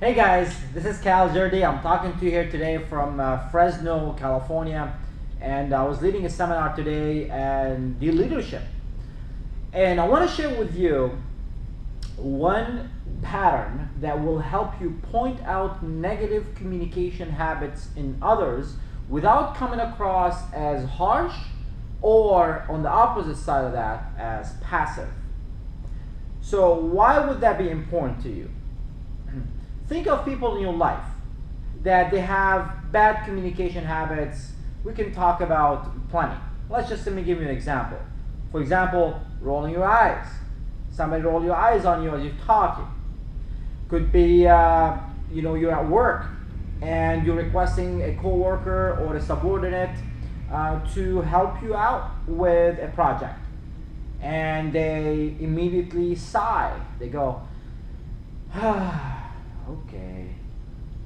Hey guys, this is Cal Zerdi. I'm talking to you here today from Fresno, California, and I was leading a seminar today on the leadership. And I want to share with you one pattern that will help you point out negative communication habits in others without coming across as harsh or, on the opposite side of that, as passive. So why would that be important to you? Think of people in your life that they have bad communication habits. We can talk about plenty. Let me give you an example. For example, rolling your eyes. Somebody roll your eyes on you as you're talking. Could be, you're at work and you're requesting a coworker or a subordinate to help you out with a project, and they immediately sigh. They go, okay.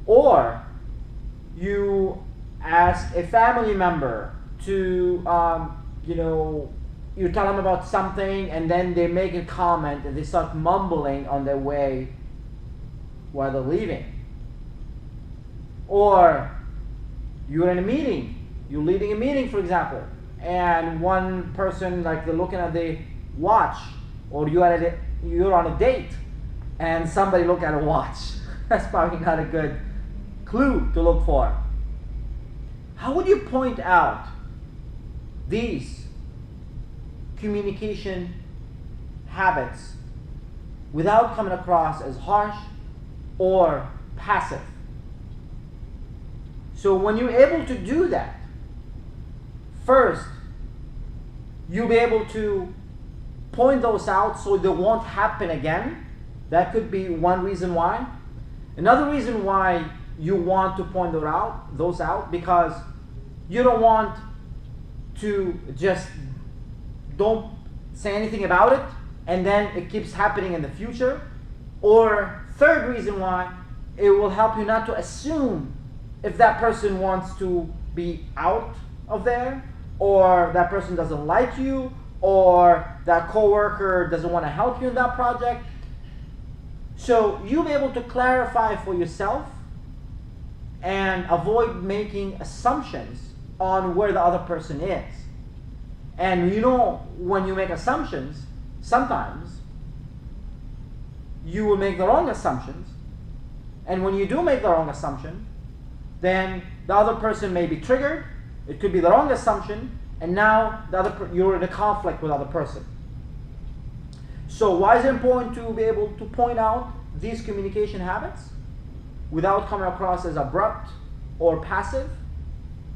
Or you ask a family member to, you tell them about something and then they make a comment and they start mumbling on their way while they're leaving. Or you're in a meeting, you're leading a meeting, for example, and one person, like, they're looking at the watch, or you're on a date and somebody look at a watch. That's probably not a good clue to look for. How would you point out these communication habits without coming across as harsh or passive? So when you're able to do that, first, you'll be able to point those out so they won't happen again. That could be one reason why. Another reason why you want to point those out, because you don't want to just don't say anything about it and then it keeps happening in the future. Or third reason why, it will help you not to assume if that person wants to be out of there, or that person doesn't like you, or that coworker doesn't want to help you in that project. So you'll be able to clarify for yourself and avoid making assumptions on where the other person is. And when you make assumptions, sometimes you will make the wrong assumptions. And when you do make the wrong assumption, then the other person may be triggered. It could be the wrong assumption, and now you're in a conflict with the other person. So why is it important to be able to point out these communication habits without coming across as abrupt or passive?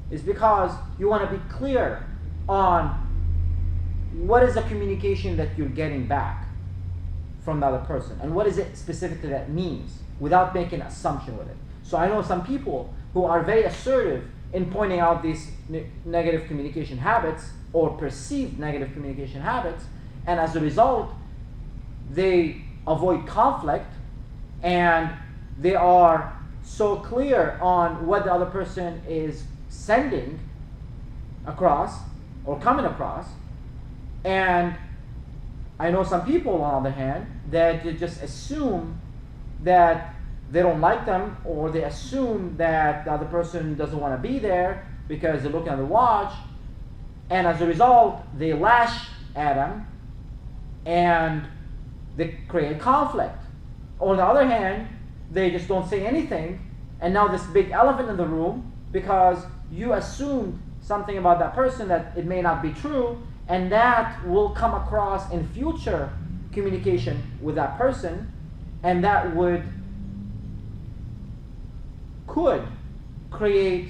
Is because you want to be clear on what is the communication that you're getting back from the other person, and what is it specifically that means, without making an assumption with it. So I know some people who are very assertive in pointing out these negative communication habits or perceived negative communication habits, and as a result, they avoid conflict and they are so clear on what the other person is sending across or coming across. And I know some people, on the other hand, that they just assume that they don't like them, or they assume that the other person doesn't want to be there because they're looking at the watch, and as a result, they lash at them and they create conflict. On the other hand, they just don't say anything, and now this big elephant in the room, because you assumed something about that person that it may not be true, and that will come across in future communication with that person, and that could create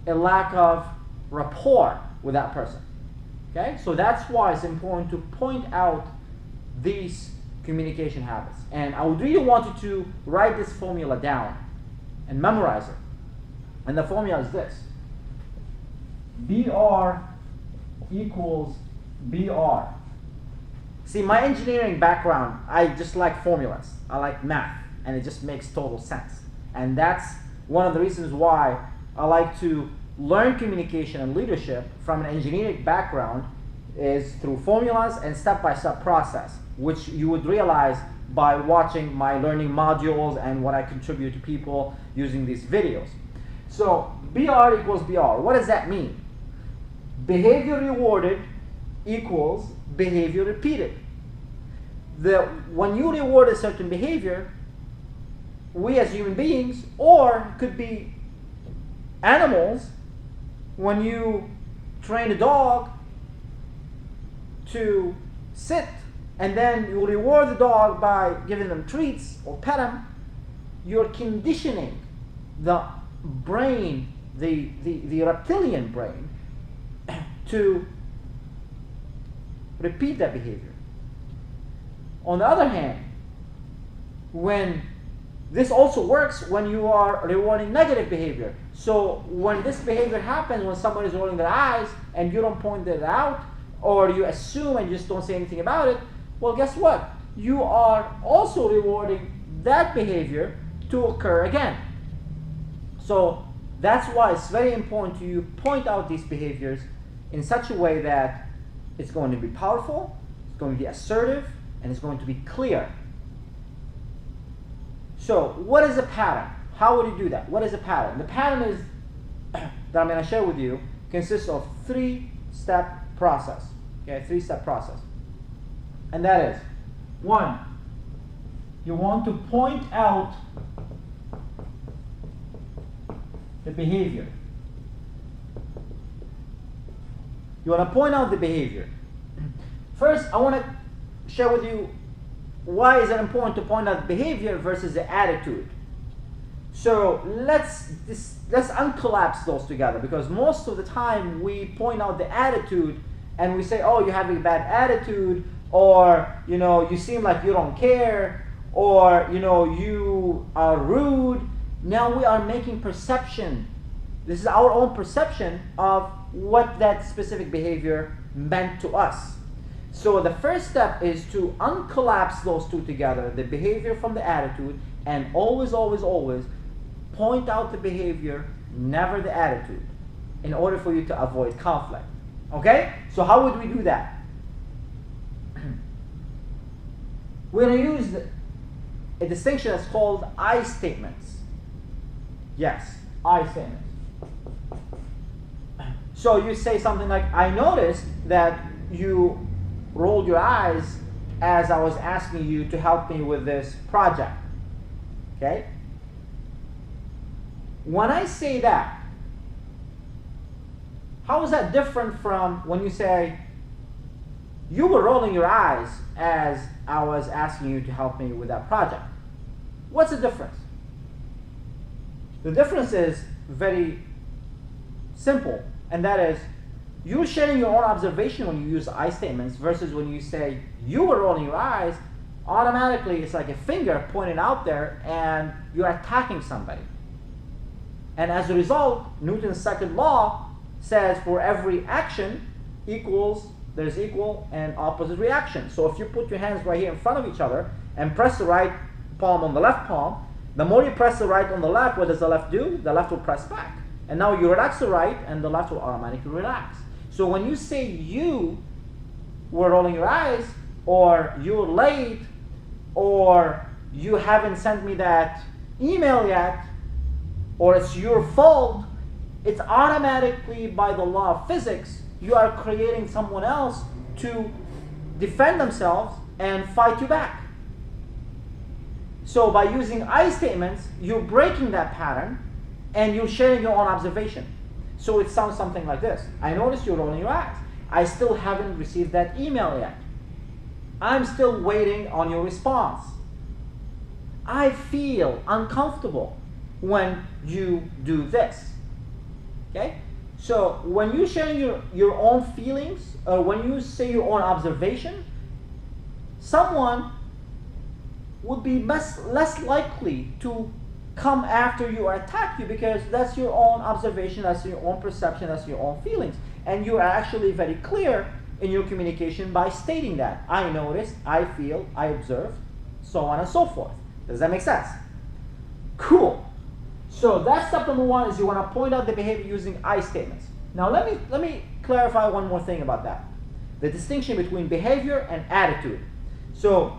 a lack of rapport with that person. Okay? So that's why it's important to point out these communication habits. And I would really want you to write this formula down and memorize it. And the formula is this: BR equals BR. See, my engineering background, I just like formulas. I like math, and it just makes total sense. And that's one of the reasons why I like to learn communication and leadership from an engineering background, is through formulas and step-by-step process, which you would realize by watching my learning modules and what I contribute to people using these videos. So BR equals BR. What does that mean? Behavior rewarded equals behavior repeated. When you reward a certain behavior, we as human beings, or it could be animals, when you train a dog to sit and then you reward the dog by giving them treats or pet them, you're conditioning the brain, the reptilian brain, to repeat that behavior. On the other hand, when this also works when you are rewarding negative behavior. So when this behavior happens, when someone is rolling their eyes and you don't point it out, or you assume and just don't say anything about it, well, guess what? You are also rewarding that behavior to occur again. So that's why it's very important to point out these behaviors in such a way that it's going to be powerful, it's going to be assertive, and it's going to be clear. So what is a pattern? How would you do that? What is a pattern? The pattern is that I'm going to share with you consists of three-step process. Okay, three-step process. And that is, 1, you want to point out the behavior. You want to point out the behavior. First, I want to share with you why is it important to point out behavior versus the attitude. So let's uncollapse those together, because most of the time we point out the attitude and we say, oh, you have a bad attitude, or you seem like you don't care, or you are rude. Now we are making perception. This is our own perception of what that specific behavior meant to us. So the first step is to uncollapse those two together, the behavior from the attitude, and always, always, always point out the behavior, never the attitude, in order for you to avoid conflict. Okay? So how would we do that? We're going to use a distinction that's called I statements. Yes, I statements. So you say something like, I noticed that you rolled your eyes as I was asking you to help me with this project. Okay? When I say that, how is that different from when you say, you were rolling your eyes as I was asking you to help me with that project? What's the difference? The difference is very simple, and that is, you're sharing your own observation when you use I statements versus when you say you were rolling your eyes. Automatically it's like a finger pointed out there and you're attacking somebody. And as a result, Newton's second law says for every action there's equal and opposite reaction. So if you put your hands right here in front of each other and press the right palm on the left palm, the more you press the right on the left, what does the left do? The left will press back. And now you relax the right and the left will automatically relax. So when you say you were rolling your eyes, or you're late, or you haven't sent me that email yet, or it's your fault, it's automatically, by the law of physics, you are creating someone else to defend themselves and fight you back. So by using I statements, you're breaking that pattern and you're sharing your own observation. So it sounds something like this. I noticed you're rolling your eyes. I still haven't received that email yet. I'm still waiting on your response. I feel uncomfortable when you do this. Okay? So when you're sharing your own feelings, or when you say your own observation, someone would be less likely to come after you or attack you, because that's your own observation, that's your own perception, that's your own feelings. And you are actually very clear in your communication by stating that. I noticed, I feel, I observed, so on and so forth. Does that make sense? Cool. So that's step number 1, is you want to point out the behavior using I statements. Now let me clarify one more thing about that. The distinction between behavior and attitude. So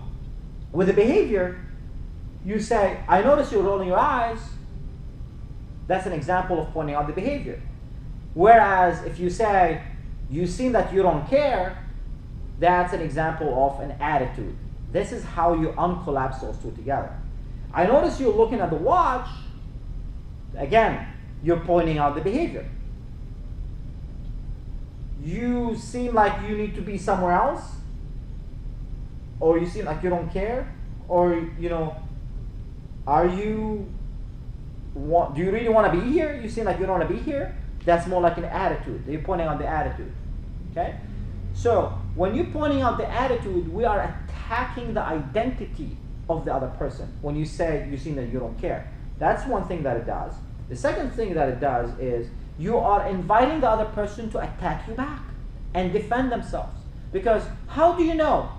With the behavior, you say, I notice you're rolling your eyes. That's an example of pointing out the behavior. Whereas if you say, you seem that you don't care, that's an example of an attitude. This is how you uncollapse those two together. I notice you're looking at the watch. Again, you're pointing out the behavior. You seem like you need to be somewhere else, or you seem like you don't care, or do you really want to be here? You seem like you don't want to be here. That's more like an attitude. You're pointing out the attitude. Okay? So when you're pointing out the attitude, we are attacking the identity of the other person. When you say you seem that you don't care, that's one thing that it does. The second thing that it does is you are inviting the other person to attack you back and defend themselves. Because how do you know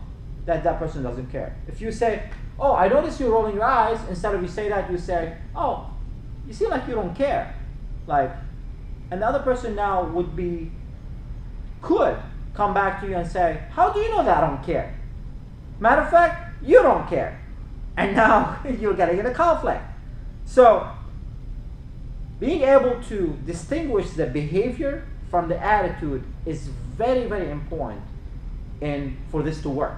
that that person doesn't care? If you say, oh, I notice you're rolling your eyes, instead of you say that, you say, oh, you seem like you don't care. And the other person now could come back to you and say, how do you know that I don't care? Matter of fact, you don't care. And now you're getting in a conflict. So, being able to distinguish the behavior from the attitude is very, very important for this to work.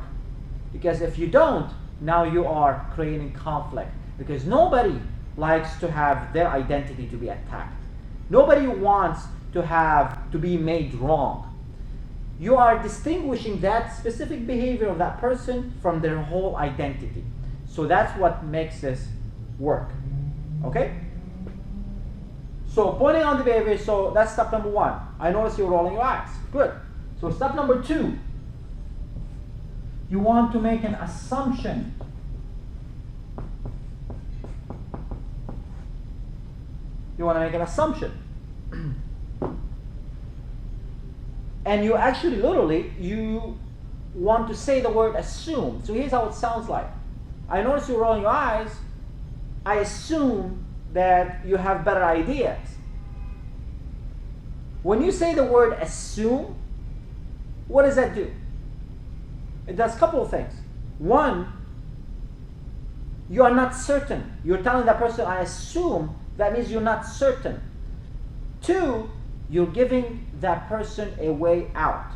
Because if you don't, now you are creating conflict. Because nobody likes to have their identity to be attacked. Nobody wants to be made wrong. You are distinguishing that specific behavior of that person from their whole identity. So that's what makes this work. Okay? So pointing out the behavior, so that's step number 1. I notice you're rolling your eyes. Good. So step number 2. You want to make an assumption. You want to make an assumption. And you actually, literally, you want to say the word assume. So here's how it sounds like. I notice you're rolling your eyes. I assume that you have better ideas. When you say the word assume, what does that do? It does a couple of things. One, you are not certain. You're telling that person, I assume, that means you're not certain. 2, you're giving that person a way out.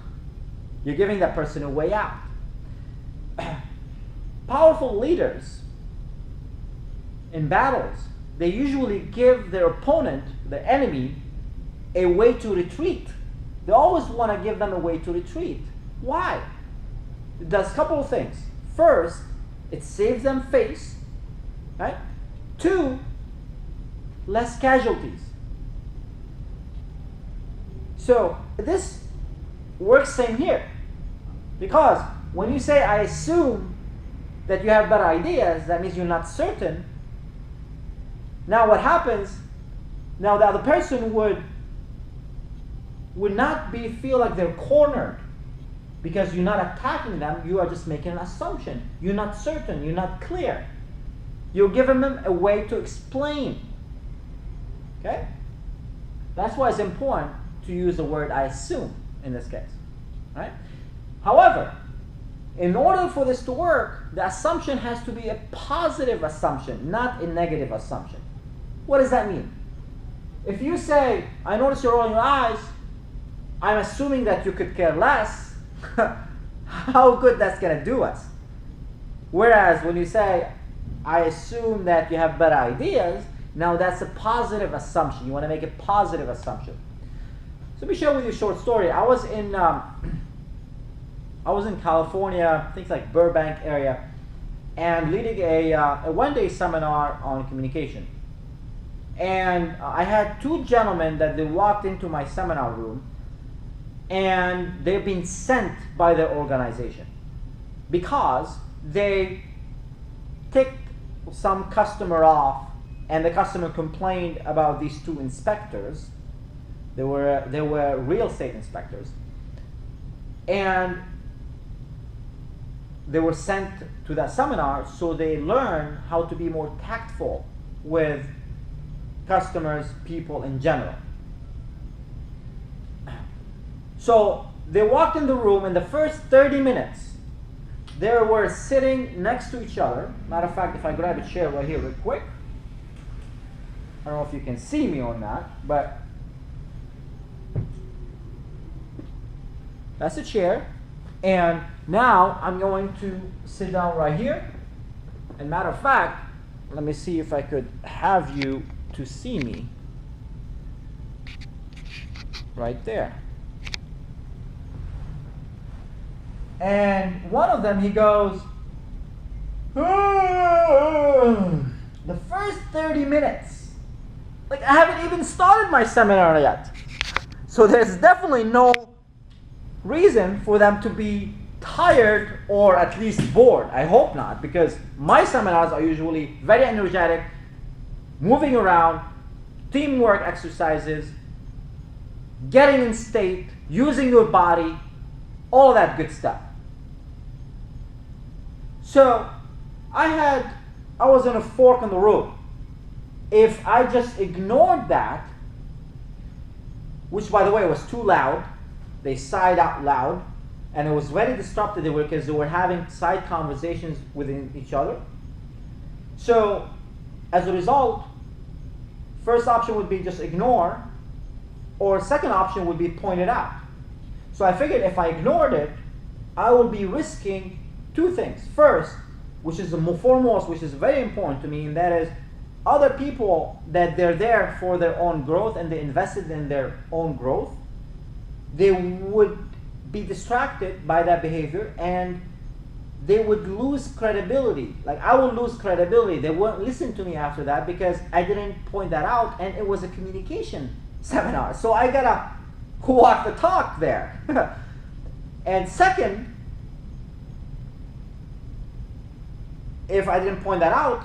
You're giving that person a way out. Powerful leaders in battles, they usually give their opponent, the enemy, a way to retreat. They always want to give them a way to retreat. Why? It does a couple of things. First, it saves them face. Right? 2, less casualties. So this works same here. Because when you say, I assume that you have better ideas, that means you're not certain. Now what happens, now the other person would not feel like they're cornered. Because you're not attacking them, you are just making an assumption. You're not certain, you're not clear. You're giving them a way to explain. Okay? That's why it's important to use the word I assume in this case. Right? However, in order for this to work, the assumption has to be a positive assumption, not a negative assumption. What does that mean? If you say, I notice you're rolling your eyes, I'm assuming that you could care less, how good that's going to do us. Whereas when you say, I assume that you have better ideas, now that's a positive assumption. You want to make a positive assumption. So let me share with you a short story. I was in California, I think it's like Burbank area, and leading a one-day seminar on communication. And I had 2 gentlemen that they walked into my seminar room, and they've been sent by their organization because they ticked some customer off, and the customer complained about these 2 inspectors. They were real estate inspectors, and they were sent to that seminar so they learn how to be more tactful with customers, people in general. So they walked in the room, and the first 30 minutes they were sitting next to each other. Matter of fact, if I grab a chair right here real quick, I don't know if you can see me on that, but that's a chair. And now I'm going to sit down right here. And matter of fact, let me see if I could have you to see me right there. And one of them, he goes, "Oh." The first 30 minutes, like I haven't even started my seminar yet. So there's definitely no reason for them to be tired or at least bored. I hope not, because my seminars are usually very energetic, moving around, teamwork exercises, getting in state, using your body, all that good stuff. So I was in a fork in the road. If I just ignored that, which by the way was too loud, they sighed out loud, and it was very disruptive because they were having side conversations within each other. So as a result, first option would be just ignore, or second option would be point it out. So I figured if I ignored it, I would be risking two things. First, which is the foremost, which is very important to me, and that is other people that they're there for their own growth and they invested in their own growth, they would be distracted by that behavior and they would lose credibility. Like I would lose credibility. They wouldn't listen to me after that because I didn't point that out, and it was a communication seminar. So I gotta walk the talk there. And second, if I didn't point that out,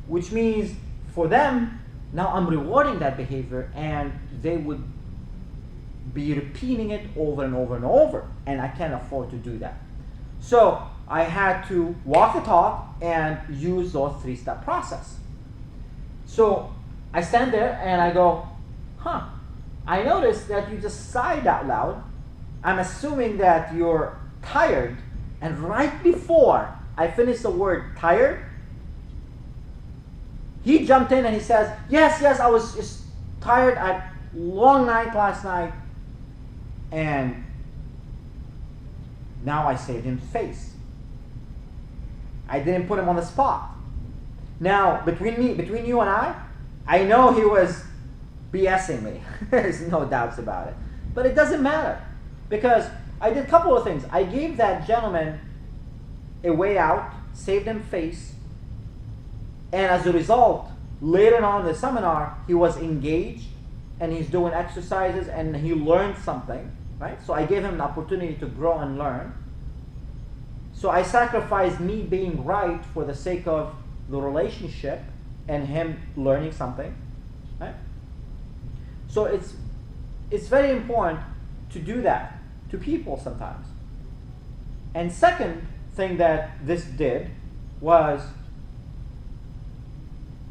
which means for them, now I'm rewarding that behavior and they would be repeating it over and over and over, and I can't afford to do that. So I had to walk the talk and use those three-step process. So I stand there and I go, I noticed that you just sighed out loud. I'm assuming that you're tired, and right before I finished the word tired, he jumped in and he says, yes, I was just tired. I had a long night last night. And now I saved him face. I didn't put him on the spot. Now, between you and I know he was BSing me. There's no doubts about it. But it doesn't matter, because I did a couple of things. I gave that gentleman a way out, saved him face, and as a result, later on in the seminar, he was engaged and he's doing exercises and he learned something, right? So I gave him an opportunity to grow and learn. So I sacrificed me being right for the sake of the relationship and him learning something, right? So it's very important to do that to people sometimes. And second thing that this did was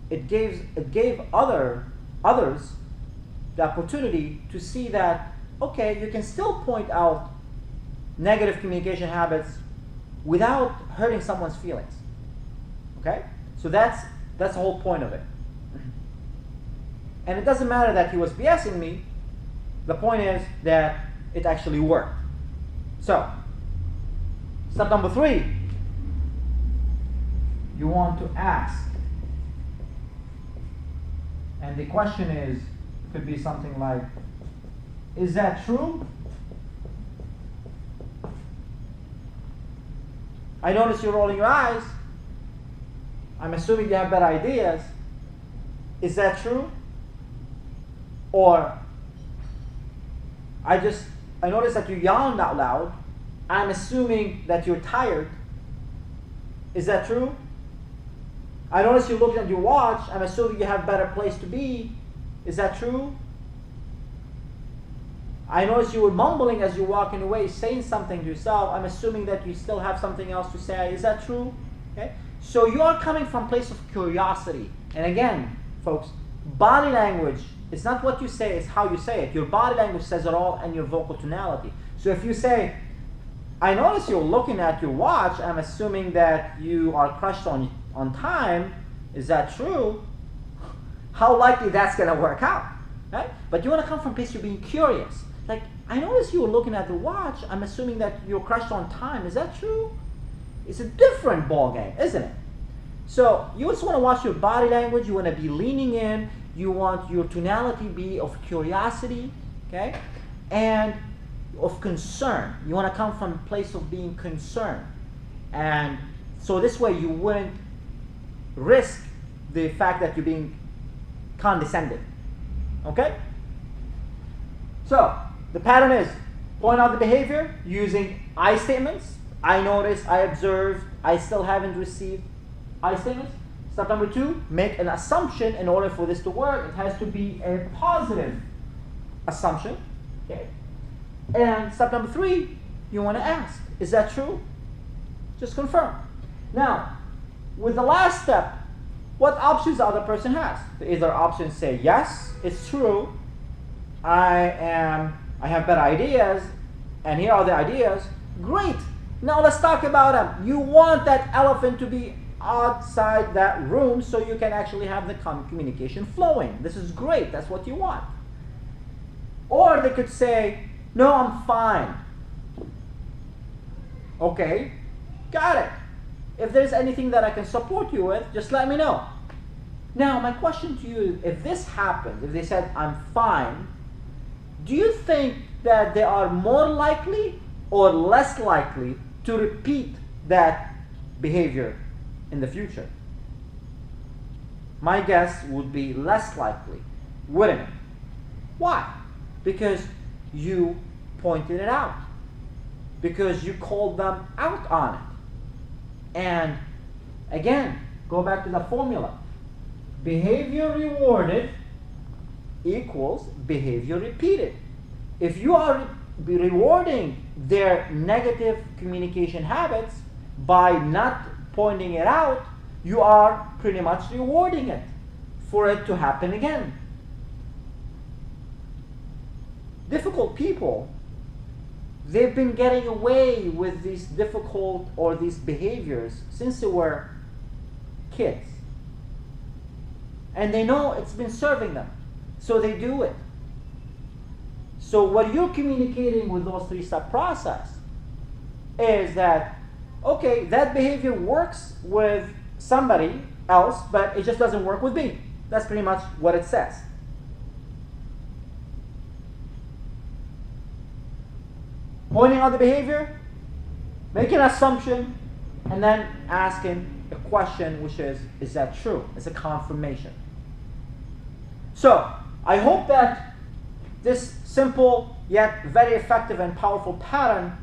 it gave others the opportunity to see that, okay, you can still point out negative communication habits without hurting someone's feelings. Okay? So that's the whole point of it. And it doesn't matter that he was BSing me. The point is that it actually worked. So, step number 3. You want to ask. And the question could be something like, is that true? I notice you're rolling your eyes. I'm assuming you have better ideas. Is that true? Or, I noticed that you yawned out loud. I'm assuming that you're tired. Is that true? I noticed you looked at your watch. I'm assuming you have a better place to be. Is that true? I noticed you were mumbling as you're walking away, saying something to yourself. I'm assuming that you still have something else to say. Is that true? Okay. So you are coming from a place of curiosity. And again, folks, body language is not what you say, it's how you say it. Your body language says it all, and your vocal tonality. So if you say, I notice you're looking at your watch. I'm assuming that you are crushed on time. Is that true? How likely that's going to work out, right? But you want to come from a place you're being curious. Like, I notice you were looking at the watch. I'm assuming that you're crushed on time. Is that true? It's a different ball game, isn't it? So you just want to watch your body language. You want to be leaning in. You want your tonality be of curiosity, okay, and of concern. You want to come from a place of being concerned, and so this way you wouldn't risk the fact that you're being condescended. Okay? So the pattern is point out the behavior using I statements. I noticed, I observed, I still haven't received. I statements. Step number 2, make an assumption. In order for this to work, it has to be a positive assumption. Okay? And step number 3, you want to ask, is that true? Just confirm. Now, with the last step, what options the other person has? Either options say, yes, it's true, I have better ideas, and here are the ideas. Great. Now let's talk about them. You want that elephant to be outside that room so you can actually have the communication flowing. This is great. That's what you want. Or they could say, no, I'm fine. Okay, got it. If there's anything that I can support you with, just let me know. Now, my question to you is, if this happens, if they said, I'm fine, do you think that they are more likely or less likely to repeat that behavior in the future? My guess would be less likely, wouldn't it? Why? Because you pointed it out. Because you called them out on it. And again, go back to the formula. Behavior rewarded equals behavior repeated. If you are rewarding their negative communication habits by not pointing it out, you are pretty much rewarding it for it to happen again. Difficult people, they've been getting away with these difficult or these behaviors since they were kids. And they know it's been serving them. So they do it. So what you're communicating with those 3-step process is that, okay, that behavior works with somebody else, but it just doesn't work with me. That's pretty much what it says. Pointing out the behavior, making an assumption, and then asking a question, which is that true? It's a confirmation. So, I hope that this simple yet very effective and powerful pattern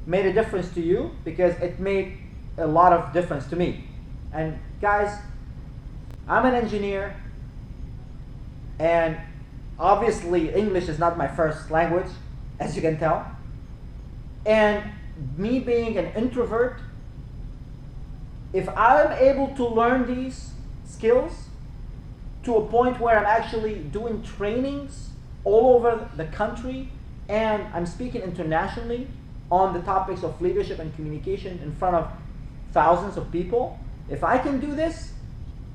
made a difference to you, because it made a lot of difference to me. And guys, I'm an engineer, and obviously English is not my first language, as you can tell. And me being an introvert, if I'm able to learn these skills to a point where I'm actually doing trainings all over the country, and I'm speaking internationally on the topics of leadership and communication in front of thousands of people, if I can do this,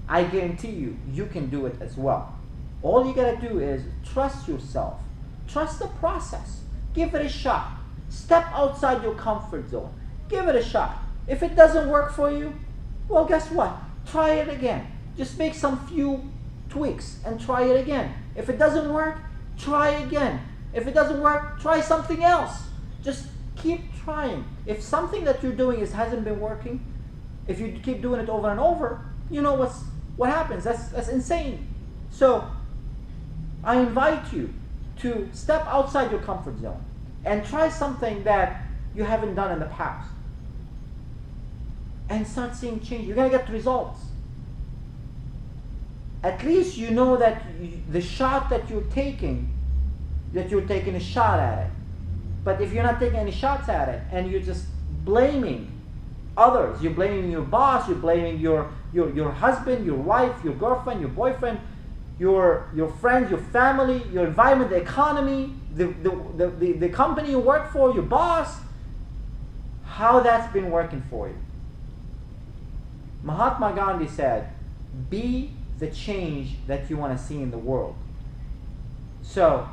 I guarantee you, you can do it as well. All you gotta do is trust yourself. Trust the process. Give it a shot. Step outside your comfort zone. Give it a shot. If it doesn't work for you, well, guess what? Try it again. Just make some few tweaks and try it again. If it doesn't work, try again. If it doesn't work, try something else. Just keep trying. If something that you're doing hasn't been working, if you keep doing it over and over, you know what happens. That's insane. So I invite you to step outside your comfort zone and try something that you haven't done in the past, and start seeing change. You're going to get results. At least you know that the shot that you're taking a shot at it. But if you're not taking any shots at it, and you're just blaming others, you're blaming your boss, you're blaming your husband, your wife, your girlfriend, your boyfriend, your friends, your family, your environment, the economy, the company you work for, your boss, how that's been working for you. Mahatma Gandhi said, be the change that you want to see in the world. So,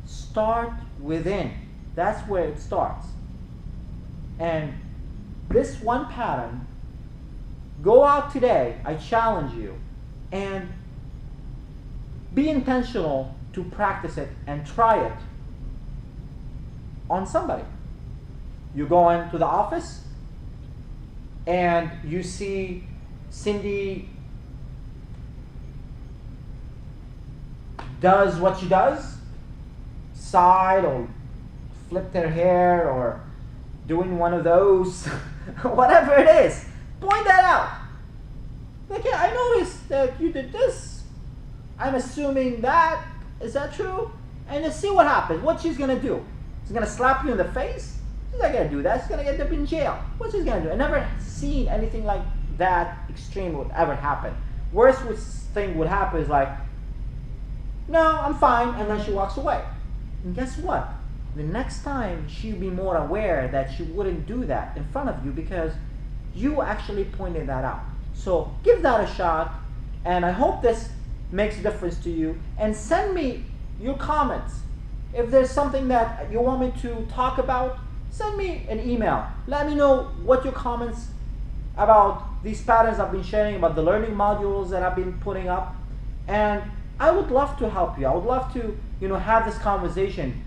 start within. That's where it starts. And this one pattern, go out today, I challenge you, and be intentional to practice it and try it on somebody. You go into the office and you see Cindy does what she does, sighed or flipped her hair or doing one of those, whatever it is, point that out. Like, yeah, I noticed that you did this. I'm assuming that. Is that true? And just see what happens. What she's going to do. She's going to slap you in the face? She's not going to do that. She's going to get up in jail. What she's going to do? I never seen anything like that extreme would ever happen. Worst thing would happen is like, no, I'm fine, and then she walks away. And guess what? The next time she'll be more aware that she wouldn't do that in front of you because you actually pointed that out. So give that a shot, and I hope this makes a difference to you. And send me your comments. If there's something that you want me to talk about, send me an email. Let me know what your comments about these patterns I've been sharing, about the learning modules that I've been putting up. And I would love to help you. I would love to, have this conversation.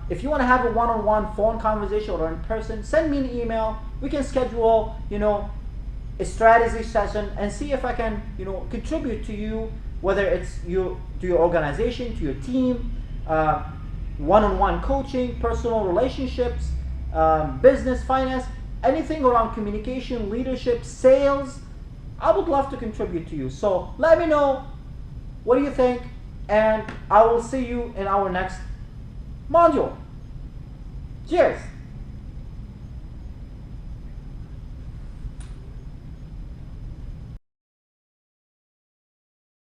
If you want to have a one-on-one phone conversation or in person, send me an email. We can schedule, a strategy session and see if I can, contribute to you, whether it's to your organization, to your team, one-on-one coaching, personal relationships, business, finance, anything around communication, leadership, sales. I would love to contribute to you. So let me know. What do you think? And I will see you in our next module. Cheers!